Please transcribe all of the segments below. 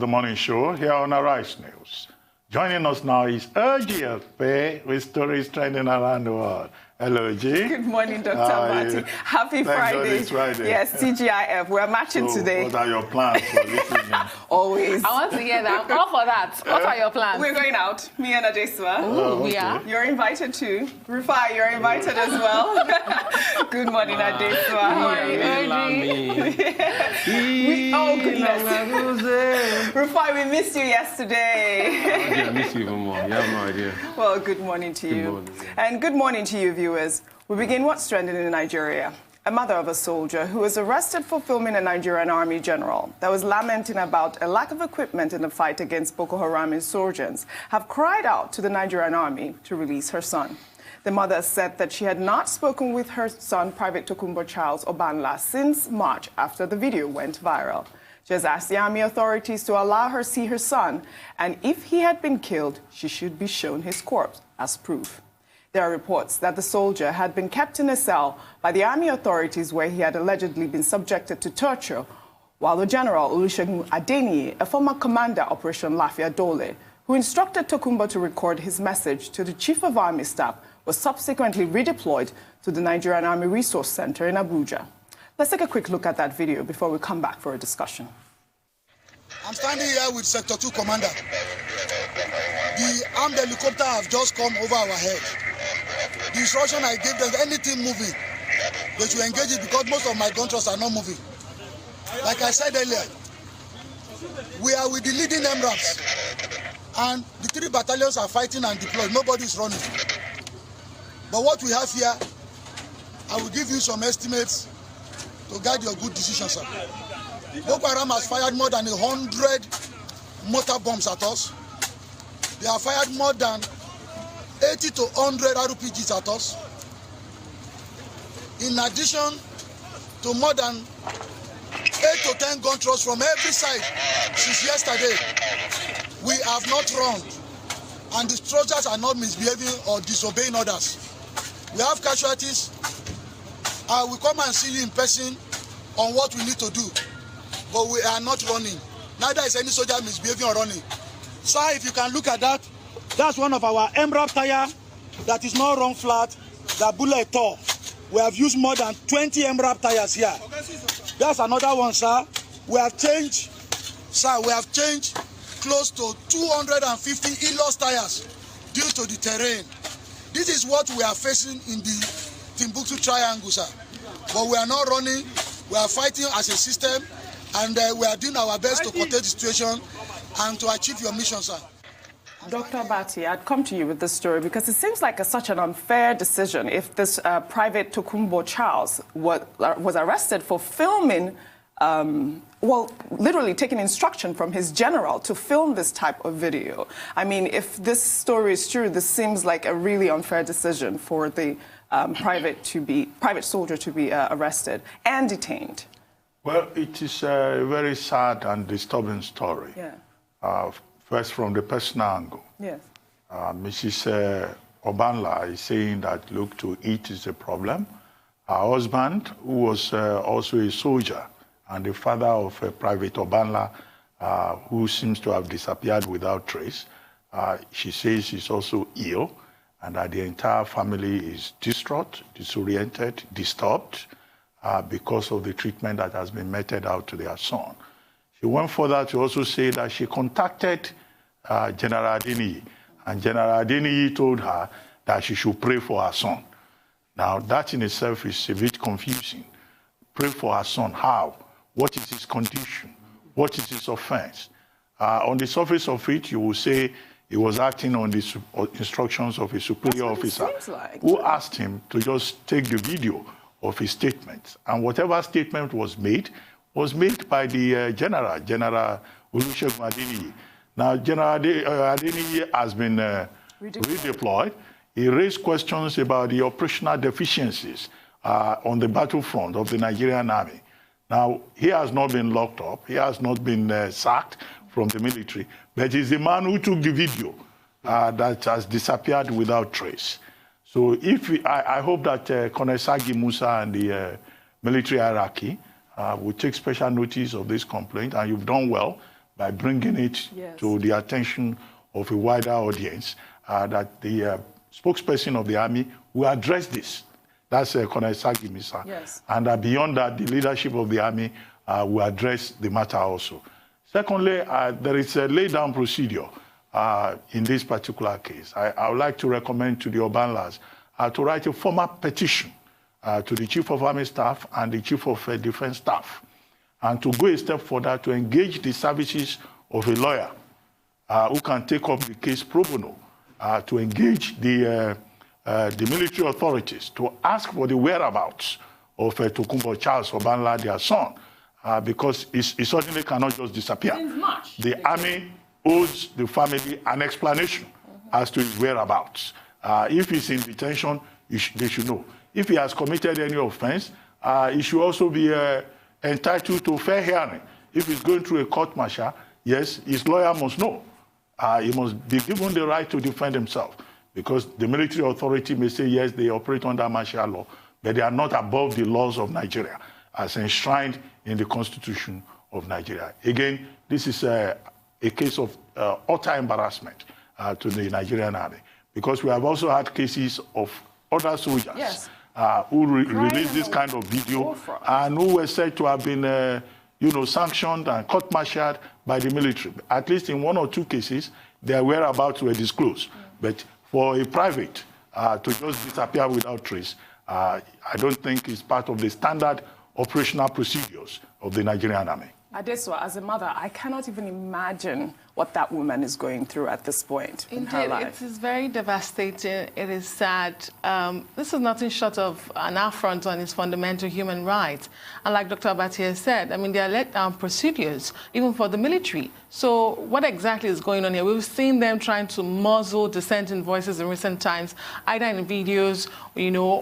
The morning show here on Arise News. Joining us now is Okpe with stories trending around the world. Hello, G. Good morning, Dr. Marty. Happy Friday. It's Friday. Yes, TGIF. We're matching today. What are your plans for this evening? Always. I want to hear that. I'm all for that. What are your plans? We're going out. Me and Adeswa. We are. You're invited too. Rufai, you're invited as well. Good morning, Adeswa. Oh, goodness. Rufai, we missed you yesterday. I miss you even more. You have no idea. Well, good morning to you. Good morning. And good morning to you, viewers. We begin what's trending in Nigeria. A mother of a soldier who was arrested for filming a Nigerian army general that was lamenting about a lack of equipment in the fight against Boko Haram insurgents have cried out to the Nigerian army to release her son. The mother said that she had not spoken with her son, Private Tokunbo Charles Obanla, since March after the video went viral. She has asked the army authorities to allow her see her son, and if he had been killed, she should be shown his corpse as proof. There are reports that the soldier had been kept in a cell by the army authorities where he had allegedly been subjected to torture, while the General Olusegun Adeniyi, a former commander Operation Lafia Dole, who instructed Tokunbo to record his message to the Chief of Army Staff, was subsequently redeployed to the Nigerian Army Resource Center in Abuja. Let's take a quick look at that video before we come back for a discussion. I'm standing here with Sector 2 Commander. The armed helicopter have just come over our head. The instruction I gave them, anything moving, they should engage it because most of my gun thrusts are not moving. Like I said earlier, we are with the leading MRAPs, and the 3 battalions are fighting and deployed. Nobody is running. But what we have here, I will give you some estimates to guide your good decision, sir. BokoHaram has fired more than 100 mortar bombs at us. They have fired more than 80 to 100 RPGs at us. In addition to more than 8 to 10 gun thrusts from every side since yesterday, we have not run, and the soldiers are not misbehaving or disobeying orders. We have casualties. I will come and see you in person on what we need to do, but we are not running. Neither is any soldier misbehaving or running. Sir, if you can look at that, that's one of our MRAP tire that is not run flat, that bullet tore. We have used more than 20 MRAP tires here. That's another one, sir. We have changed close to 250 e-loss tires due to the terrain. This is what we are facing in the Timbuktu Triangle, sir. But we are not running. We are fighting as a system, and we are doing our best to contain the situation and to achieve your mission, sir. Dr. Bati, I'd come to you with this story because it seems like such an unfair decision if this Private Tokunbo Charles was arrested for filming, literally taking instruction from his general to film this type of video. I mean, if this story is true, this seems like a really unfair decision for the private soldier to be arrested and detained. Well, it is a very sad and disturbing story. Yeah. First, from the personal angle. Yes. Mrs. Obanla is saying that, look, to eat is a problem. Her husband, who was also a soldier, and the father of Private Obanla, who seems to have disappeared without trace, she says he's also ill, and that the entire family is distraught, disoriented, disturbed, because of the treatment that has been meted out to their son. She went further to also say that she contacted General Adeniyi, and General Adeniyi told her that she should pray for her son. Now, that in itself is a bit confusing. Pray for her son, how? What is his condition? What is his offense? On the surface of it, you will say he was acting on the instructions of a superior officer who asked him to just take the video of his statement. And whatever statement was made by the General Olusegun Adeniyi. Now, General Adeniyi has been redeployed. He raised questions about the operational deficiencies on the battlefront of the Nigerian Army. Now, he has not been locked up. He has not been sacked from the military. But he's the man who took the video that has disappeared without trace. So I hope that Colonel Sagi Musa and the military hierarchy will take special notice of this complaint, and you've done well by bringing it to the attention of a wider audience, that the spokesperson of the army will address this. That's Colonel Sagimisa. Yes. And beyond that, the leadership of the army will address the matter also. Secondly, there is a lay-down procedure in this particular case. I would like to recommend to the Obanlas to write a formal petition to the Chief of Army Staff and the Chief of Defense Staff, and to go a step further to engage the services of a lawyer who can take up the case pro bono, to engage the military authorities to ask for the whereabouts of Tokunbo Charles Obanla, their son, because he certainly cannot just disappear. The army owes the family an explanation as to his whereabouts. If he's in detention, they should know. If he has committed any offense, he should also be entitled to fair hearing. If he's going through a court martial, yes, his lawyer must know. He must be given the right to defend himself, because the military authority may say, yes, they operate under martial law, but they are not above the laws of Nigeria, as enshrined in the Constitution of Nigeria. Again, this is a case of utter embarrassment to the Nigerian army, because we have also had cases of other soldiers who released this kind of video and who were said to have been sanctioned and court-martialed by the military. At least in 1 or 2 cases, their whereabouts were disclosed. But for a private to just disappear without trace, I don't think it's part of the standard operational procedures of the Nigerian army. Adeswa, as a mother, I cannot even imagine what that woman is going through at this point in her life. It is very devastating. It is sad. This is nothing short of an affront on his fundamental human rights. And like Dr. Abatia said, I mean, there are let-down procedures, even for the military. So what exactly is going on here? We've seen them trying to muzzle dissenting voices in recent times, either in videos,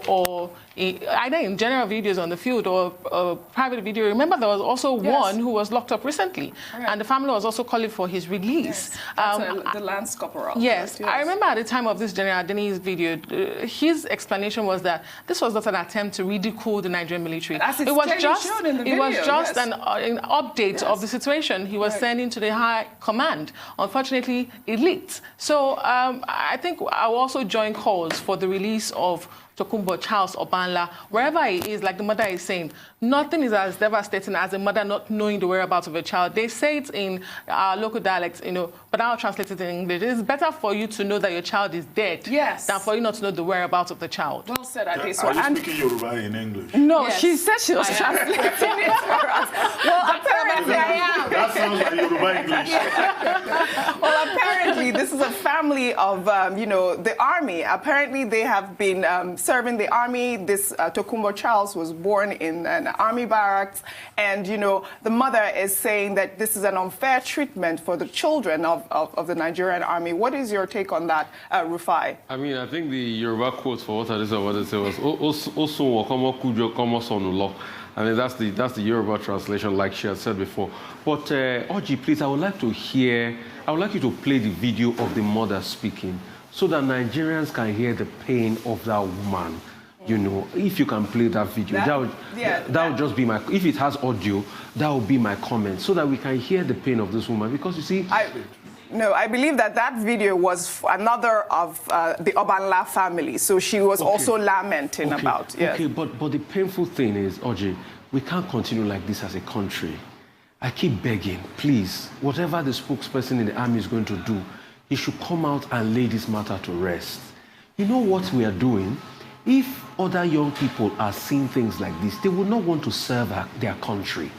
or either in general videos on the field or private video. Remember, there was also one who was locked up recently, and the family was also calling for his release. Yes. The Lance Corporal. Yes. I remember at the time of this General Adeniyi's video, his explanation was that this was not an attempt to ridicule the Nigerian military. It was just an update of the situation he was sending to the high command. Unfortunately, it leaked. So I think I'll also join calls for the release of Tokunbo Charles Obanla, wherever he is, like the mother is saying, nothing is as devastating as a mother not knowing the whereabouts of a child. They say it in local dialects, but I'll translate it in English. It is better for you to know that your child is dead than for you not to know the whereabouts of the child. Well said, Adeswa. Are you speaking Yoruba in English? No, she said she was translating it for us. Well, apparently I am. That sounds like Yoruba English. Well, apparently this is a family of, the army. Apparently they have been serving the army. This Tokunbo Charles was born in an army barracks, and the mother is saying that this is an unfair treatment for the children of the Nigerian army. What is your take on that, Rufai? I mean, I think the Yoruba quote for what I just wanted to say was "Osun wakomo kujo komo sonulo." I mean, that's the Yoruba translation, like she had said before. But Oji, please, I would like you to play the video of the mother speaking, so that Nigerians can hear the pain of that woman. If you can play that video, that would just be my, if it has audio, that would be my comment, so that we can hear the pain of this woman. Because you see... I believe that video was another of the Obanla family. So she was also lamenting about. Yes. Okay, but the painful thing is, Oji, we can't continue like this as a country. I keep begging, please, whatever the spokesperson in the army is going to do, he should come out and lay this matter to rest. You know what we are doing? If other young people are seeing things like this, they will not want to serve their country.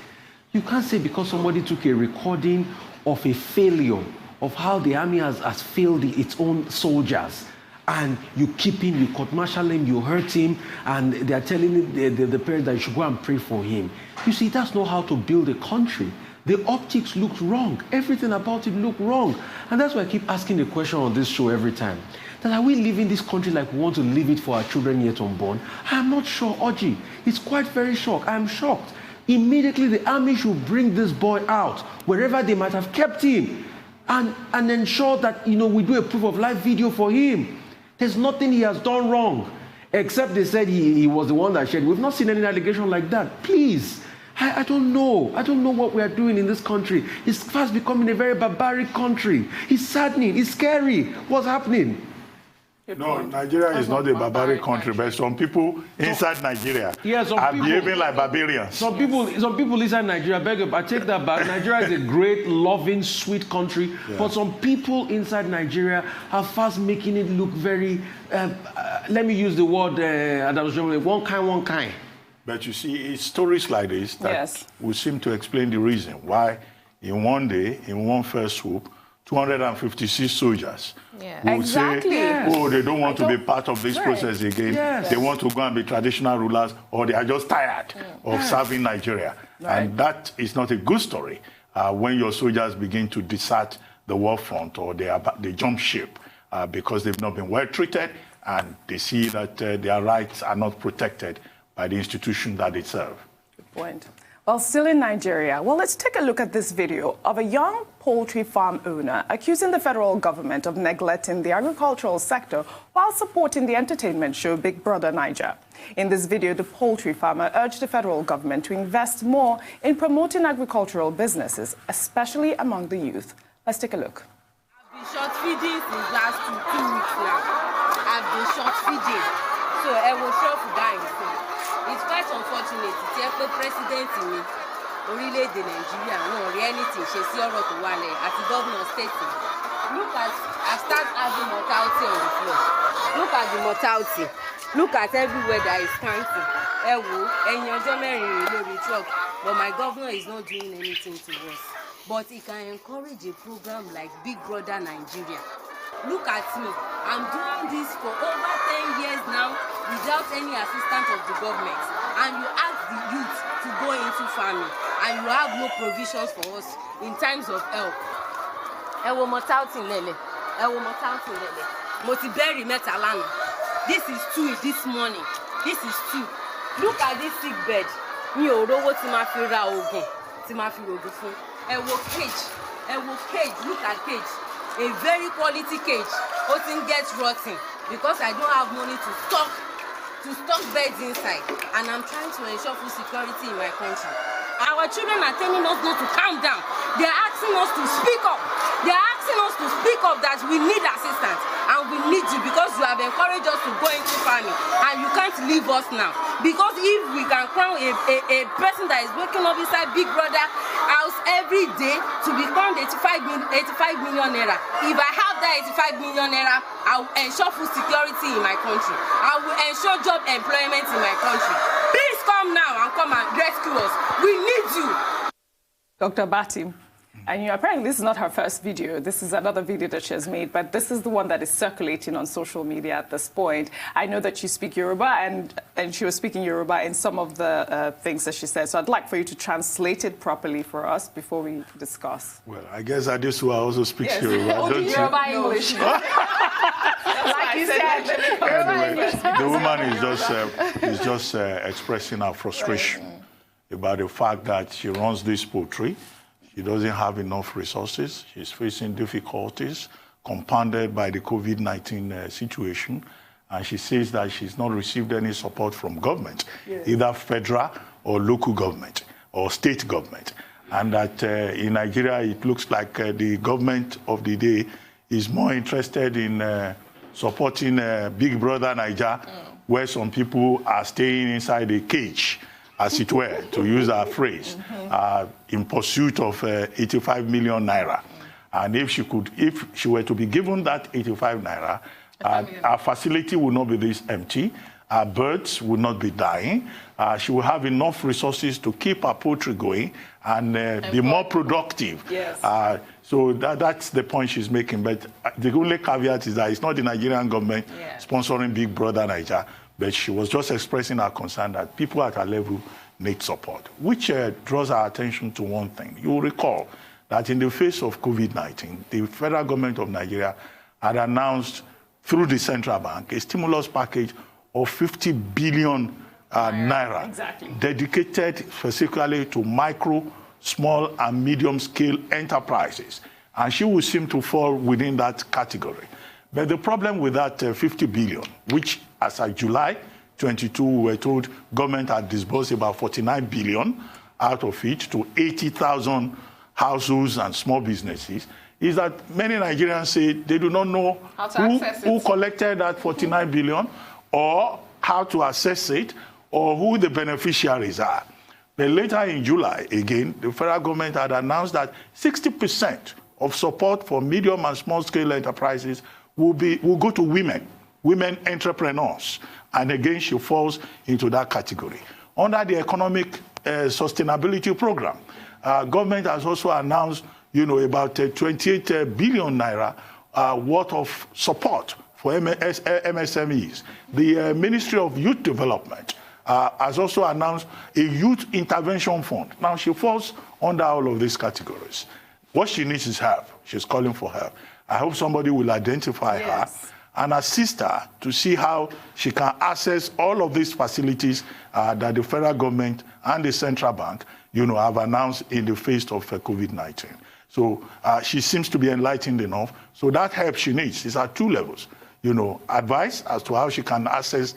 You can't say because somebody took a recording of a failure of how the army has failed its own soldiers, and you keep him, you court-martial him, you hurt him, and they are telling the parents that you should go and pray for him. You see, that's not how to build a country. The optics looked wrong. Everything about it looked wrong. And that's why I keep asking the question on this show every time. That are we living this country like we want to live it for our children yet unborn? I'm not sure, Oji. It's quite very shocked. I'm shocked. Immediately, the army should bring this boy out, wherever they might have kept him, and ensure that, we do a proof of life video for him. There's nothing he has done wrong, except they said he was the one that shared. We've not seen any allegation like that. Please, I don't know. I don't know what we are doing in this country. It's fast becoming a very barbaric country. It's saddening. It's scary. What's happening? No, Nigeria is not a barbaric country, but some people inside Nigeria are behaving like barbarians. Some people inside Nigeria, I take that back. Nigeria is a great, loving, sweet country, but some people inside Nigeria are fast making it look very, let me use the word, one kind. But you see, it's stories like this that will seem to explain the reason why in one day, in one fell swoop, 256 soldiers will say, oh, they don't want to be part of this process again. They want to go and be traditional rulers, or they are just tired of serving Nigeria. And that is not a good story when your soldiers begin to desert the war front, or they jump ship because they've not been well treated, and they see that their rights are not protected by the institution that they serve. Good point. Well, still in Nigeria, let's take a look at this video of a young poultry farm owner accusing the federal government of neglecting the agricultural sector while supporting the entertainment show Big Brother Naija. In this video, the poultry farmer urged the federal government to invest more in promoting agricultural businesses, especially among the youth. Let's take a look. I've been short feeding since last two weeks now. I've been short feeding, so I will short for dying. It's quite unfortunate tí ẹ pé president mi orílẹ̀-èdè Nàìjíríà wọn rí anything ṣe sí ọ̀rọ̀ tó wà lẹ̀ àti governor state. Look at I start having mortality on the floor. Look at the mortality. Look at everywhere that is counting. Ẹ wo ẹ̀yin ọjọ́ mẹ́rin rèé lórí truck, but my governor is not doing anything to us. But he can encourage a program like Big Brother Nigeria. Look at me. I'm doing this for over 10 years now without any assistance of the government. And you ask the youth to go into farming, and you have no provisions for us in times of help. Ẹ wo mortality lele. Ẹ wo mortality lele. Mo ti bury mẹ́ta lánàá. This is 2 this morning. This is 2. Look at this sick bed. Mi ò rówó tí ma fi ra oògùn, tí ma fi rògùn fún. Ẹ wo cage. Ẹ wo cage. Look at cage. A very quality cage. Otin gets rotten because I don't have money to stock beds inside, and I'm trying to ensure food security in my country. Our children are telling us not to calm down. They are asking us to speak up. They are asking us to speak up that we need assistance, and we need you because you have encouraged us to go into farming, and you can't leave us now. Because if we can crown a person that is waking up inside Big Brother house every day to become 85 million naira, if I have that 85 million naira, I will ensure food security in my country. I will ensure job employment in my country. Please come now and come and rescue us. We need you. Dr. Bati, and apparently this is not her first video. This is another video that she has made, but this is the one that is circulating on social media at this point. I know that you speak Yoruba, and she was speaking Yoruba in some of the things that she said. So I'd like for you to translate it properly for us before we discuss. Well, I guess Adesua also speaks Yoruba, don't you? Yoruba English. Like you said, anyway, the woman is just expressing her frustration about the fact that she runs this poultry. She doesn't have enough resources. She's facing difficulties compounded by the COVID-19 situation. And she says that she's not received any support from government, either federal or local government or state government. And that in Nigeria, it looks like the government of the day is more interested in supporting Big Brother Naija, where some people are staying inside a cage, as it were, to use our phrase, in pursuit of 85 million naira. And if she were to be given that 85 naira, our facility will not be this empty. Our birds will not be dying. She will have enough resources to keep our poultry going and be more productive. So that's the point she's making. But the only caveat is that it's not the Nigerian government sponsoring Big Brother Naija. But she was just expressing her concern that people at her level need support, which draws our attention to one thing. You will recall that in the face of COVID-19, the federal government of Nigeria had announced through the central bank a stimulus package of 50 billion naira, dedicated specifically to micro, small, and medium-scale enterprises. And she will seem to fall within that category. But the problem with that 50 billion, which as of July 22, we were told government had disbursed about 49 billion, out of it to 80,000 households and small businesses is that many Nigerians say they do not know who collected that 49 billion or how to access it or who the beneficiaries are. But later in July, again, the federal government had announced that 60% of support for medium and small-scale enterprises will go to women entrepreneurs. And again, she falls into that category. Under the economic sustainability program, government has also announced, about 28 billion naira worth of support for MSMEs. The Ministry of Youth Development has also announced a youth intervention fund. Now, she falls under all of these categories. What she needs is help. She's calling for help. I hope somebody will identify her and assist her to see how she can access all of these facilities that the federal government and the central bank, have announced in the face of COVID-19. So she seems to be enlightened enough. So that help she needs is at two levels. Advice as to how she can access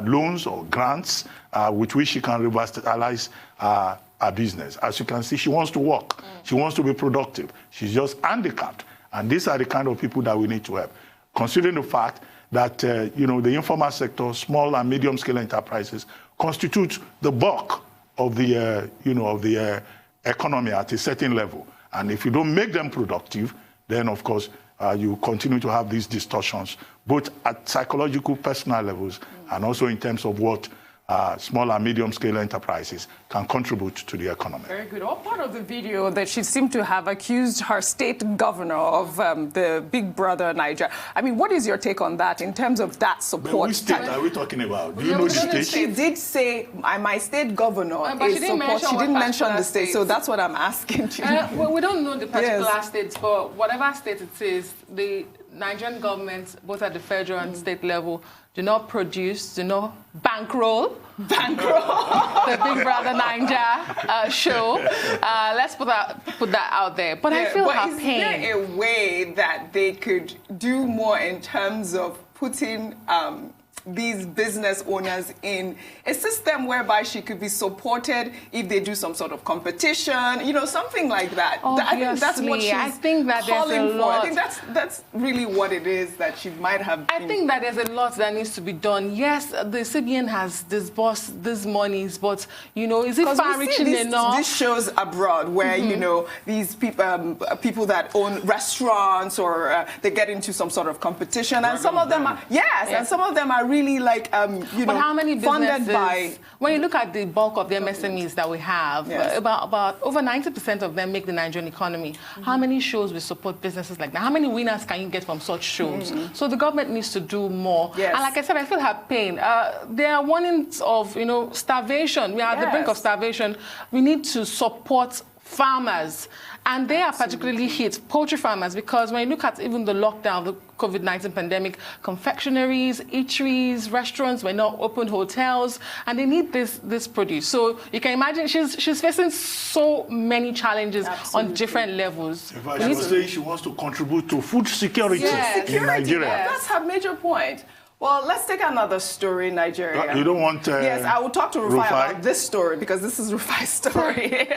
loans or grants with which she can revitalize her business. As you can see, she wants to work. She wants to be productive. She's just handicapped. And these are the kind of people that we need to help. Considering the fact that, the informal sector, small and medium-scale enterprises, constitute the bulk of the, economy at a certain level. And if you don't make them productive, then, of course, you continue to have these distortions, both at psychological, personal levels, and also in terms of what small and medium-scale enterprises can contribute to the economy. Very good. What part of the video that she seemed to have accused her state governor of the big brother Niger? I mean, what is your take on that in terms of that support? But which state are we talking about? Do you know the state? She did say, my state governor is support. She didn't mention the state, so that's what I'm asking you. Well, we don't know the particular states, but whatever state it is, the Nigerian government, both at the federal and state level, do not produce, do not bankroll the Big Brother Niger show. Let's put that out there. But I feel her pain. Is there a way that they could do more in terms of putting these business owners in a system whereby she could be supported if they do some sort of competition, something like that? Obviously, I think that's what she's calling for. I think that's really what it is that she might have. I think that there's a lot that needs to be done. Yes, the CBN has disbursed these monies, but is it far-reaching enough? This shows abroad where these people that own restaurants or they get into some sort of competition, and some of them are and some of them are really like but how many funded by. When you look at the bulk of the MSMEs that we have, about over 90% of them make the Nigerian economy. How many shows will support businesses like that? How many winners can you get from such shows? So the government needs to do more. And like I said, I feel her pain. There are warnings of starvation. We are at the brink of starvation. We need to support farmers, and they are particularly hit, poultry farmers, because when you look at even the lockdown, the COVID-19 pandemic, confectionaries, eateries, restaurants were not open, hotels, and they need this produce. So you can imagine she's facing so many challenges on different levels. In fact, she was saying she wants to contribute to food security in Nigeria. That's her major point. Well, let's take another story in Nigeria. You don't want... yes, I will talk to Rufai about this story because this is Rufai's story.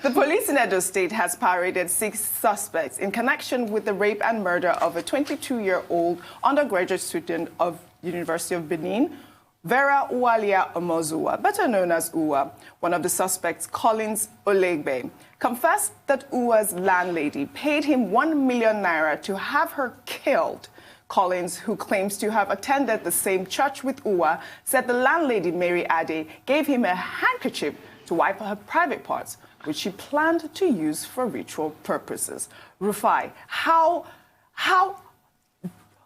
The police in Edo State has paraded 6 suspects in connection with the rape and murder of a 22-year-old undergraduate student of University of Benin, Vera Uwalia Omozuwa, better known as Uwa. One of the suspects, Collins Olegbe, confessed that Uwa's landlady paid him 1 million naira to have her killed. Collins, who claims to have attended the same church with Uwa, said the landlady, Mary Ade, gave him a handkerchief to wipe her private parts, which she planned to use for ritual purposes. Rufai, how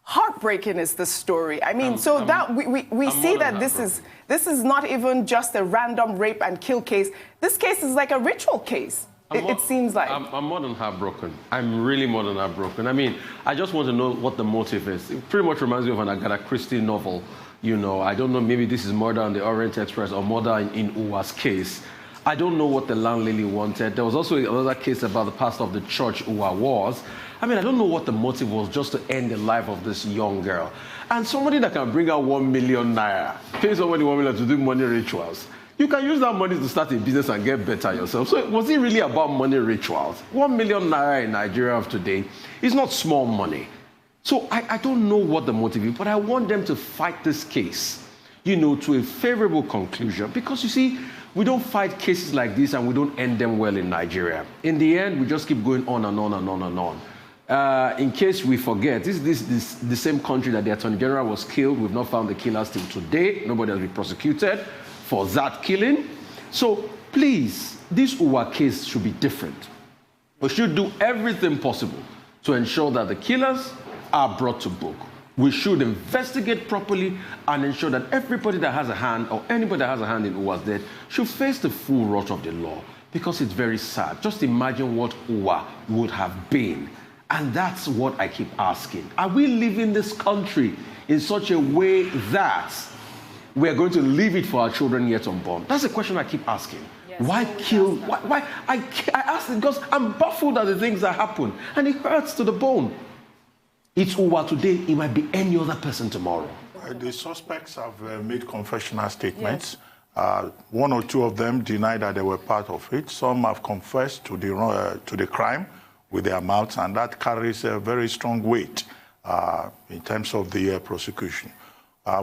heartbreaking is this story? I mean, that we see that this is not even just a random rape and kill case. This case is like a ritual case. It seems like. I'm more than heartbroken. I'm really more than heartbroken. I mean, I just want to know what the motive is. It pretty much reminds me of an Agatha Christie novel. I don't know, maybe this is Murder on the Orient Express or Murder in Uwa's case. I don't know what the landlady wanted. There was also another case about the pastor of the church Uwa was. I mean, I don't know what the motive was, just to end the life of this young girl. And somebody that can bring out 1 million naira, pay somebody 1 million to do money rituals. You can use that money to start a business and get better yourself. So was it really about money rituals? 1 million naira in Nigeria of today is not small money. So I don't know what the motive is, but I want them to fight this case, you know, to a favorable conclusion. Because you see, we don't fight cases like this and we don't end them well in Nigeria. In the end, we just keep going on and on and on and on. In case we forget, this is the same country that the Attorney General was killed. We've not found the killers till today. Nobody has been prosecuted for that killing. So please, this Uwa case should be different. We should do everything possible to ensure that the killers are brought to book. We should investigate properly and ensure that everybody that has a hand or anybody that has a hand in Uwa's death should face the full wrath of the law, because it's very sad. Just imagine what Uwa would have been. And that's what I keep asking. Are we living this country in such a way that we're going to leave it for our children yet unborn? That's the question I keep asking. Yes. Why kill? Why? I ask it because I'm baffled at the things that happen, and it hurts to the bone. It's Uwa today, it might be any other person tomorrow. The suspects have made confessional statements. Yes. One or two of them deny that they were part of it. Some have confessed to the crime with their mouths, and that carries a very strong weight in terms of the prosecution.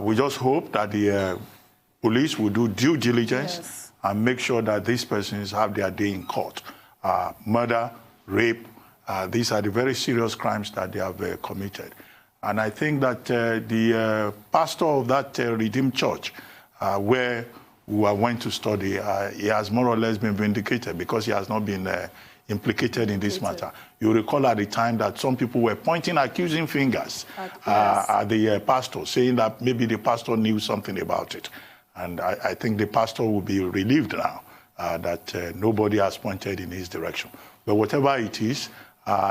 We just hope that the police will do due diligence and make sure that these persons have their day in court. Murder, rape, these are the very serious crimes that they have committed. And I think that the pastor of that Redeemed Church, where we went to study, he has more or less been vindicated because he has not been implicated in this matter. You recall at the time that some people were pointing accusing fingers at the pastor, saying that maybe the pastor knew something about it. And I think the pastor will be relieved now that nobody has pointed in his direction. But whatever it is,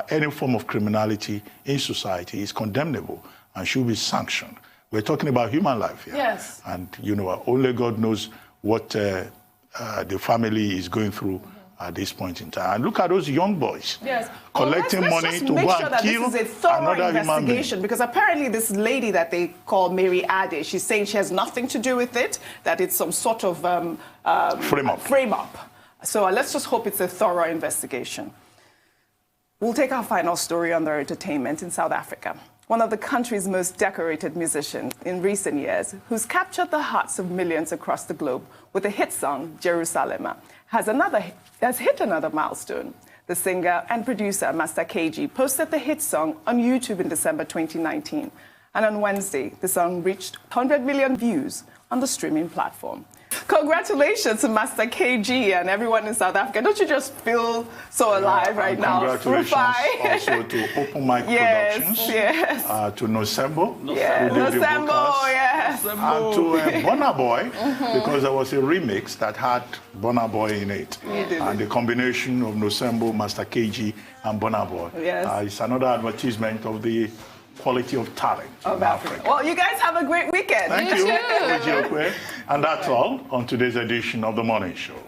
any form of criminality in society is condemnable and should be sanctioned. We're talking about human life here. Yes. And, you know, only God knows what the family is going through at this point in time. And look at those young boys collecting money to go and kill this is a thorough another human being. Because apparently this lady that they call Mary Ade, she's saying she has nothing to do with it, that it's some sort of frame-up. So let's just hope it's a thorough investigation. We'll take our final story on their entertainment in South Africa. One of the country's most decorated musicians in recent years, who's captured the hearts of millions across the globe with the hit song Jerusalem, has hit another milestone. The singer and producer Master KG posted the hit song on YouTube in December 2019. And on Wednesday, the song reached 100 million views on the streaming platform. Congratulations to Master KG and everyone in South Africa. Don't you just feel so alive right now? Congratulations also to Open Mic Productions, to Nosembo, and to Burna Boy, because there was a remix that had Burna Boy in it. And the combination of Nosembo, Master KG, and Burna Boy is another advertisement of the quality of talent of Africa. Well, you guys have a great weekend. Thank you, Okpe. And that's all on today's edition of The Morning Show.